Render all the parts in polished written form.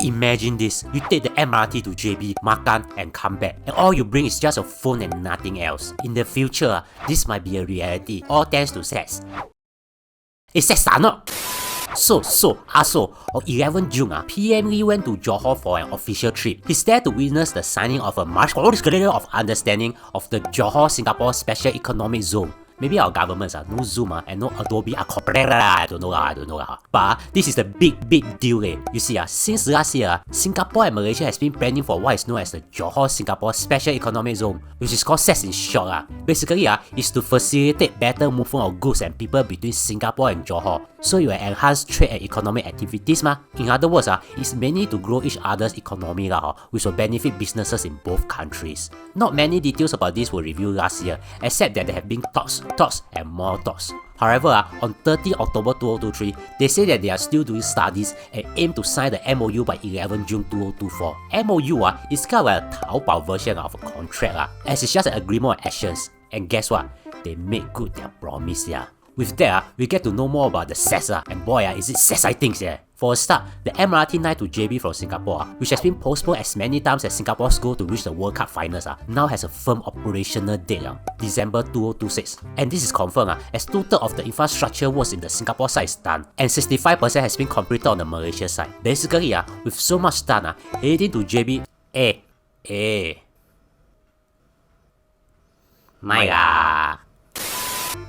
imagine this, you take the MRT to JB, makan and come back, and all you bring is just a phone and nothing else. In the future, this might be a reality, all thanks to sex. Sex not. So, on 11 June, PM Lee went to Johor for an official trip. He's there to witness the signing of a memorandum of understanding of the Johor-Singapore Special Economic Zone. Maybe our governments no Zoom and no Adobe I don't know. But this is the big deal. You see, since last year, Singapore and Malaysia has been planning for what is known as the Johor-Singapore Special Economic Zone, which is called SEZ in short. Basically, is to facilitate better movement of goods and people between Singapore and Johor. So you will enhance trade and economic activities. In other words, it's mainly to grow each other's economy, which will benefit businesses in both countries. Not many details about this were revealed last year, except that there have been talks and more talks. However, on 30 October 2023, they say that they are still doing studies and aim to sign the MOU by 11 June 2024. MOU is kind of a Taobao version of a contract, as it's just an agreement on actions. And guess what? They made good their promise. With that, we get to know more about the SEZ, and boy, is it exciting. For a start, the MRT 9 to JB from Singapore, which has been postponed as many times as Singapore's goal to reach the World Cup finals, now has a firm operational date, December 2026. And this is confirmed as 2/3 of the infrastructure works in the Singapore side is done, and 65% has been completed on the Malaysia side. Basically, with so much done, heading to JB, my god.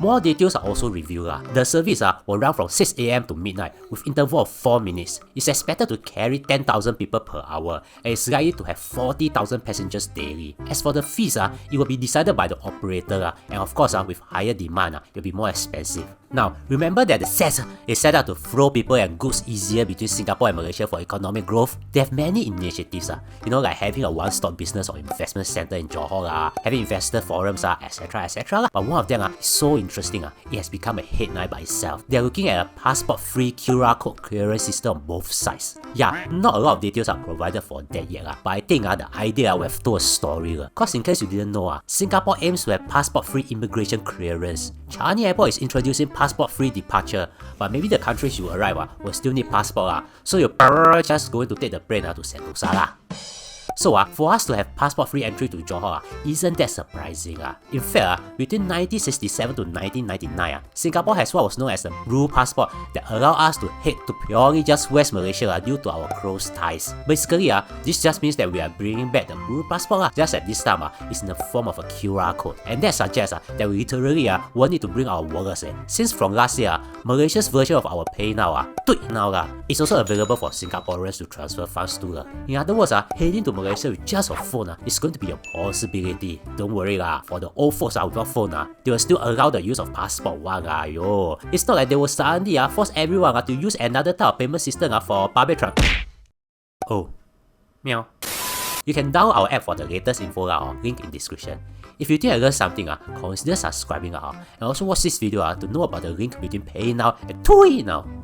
More details are also revealed. The service will run from 6 AM to midnight with interval of 4 minutes. It's expected to carry 10,000 people per hour and is likely to have 40,000 passengers daily. As for the fees, it will be decided by the operator, and of course with higher demand, it will be more expensive. Now, remember that the SEZ is set up to flow people and goods easier between Singapore and Malaysia for economic growth. They have many initiatives, like having a one-stop business or investment center in Johor, having investor forums, etc. But one of them is so interesting, it has become a headline by itself. They are looking at a passport-free QR code clearance system on both sides. Not a lot of details are provided for that yet, but I think the idea will have told a story. Cause in case you didn't know, Singapore aims to have passport-free immigration clearance. Changi Airport is introducing passport-free departure, but maybe the countries you arrive will still need passport, so you're just going to take the plane to Sentosa. So for us to have passport-free entry to Johor isn't that surprising. In fact, between 1967 to 1999, Singapore has what was known as the Blue Passport that allowed us to head to purely just West Malaysia due to our close ties. Basically, this just means that we are bringing back the Blue Passport, just at this time it's in the form of a QR code. And that suggests that we literally won't need to bring our wallets. Since from last year, Malaysia's version of our PayNow, is also available for Singaporeans to transfer funds to. In other words, heading to Malaysia with just a phone is going to be a possibility. Don't worry, for the old folks without phone, they will still allow the use of passport one. It's not like they will suddenly force everyone to use another type of payment system for public transport. Oh, meow. You can download our app for the latest info, link in description. If you think I learned something, consider subscribing, and also watch this video to know about the link between PayNow and TUI now.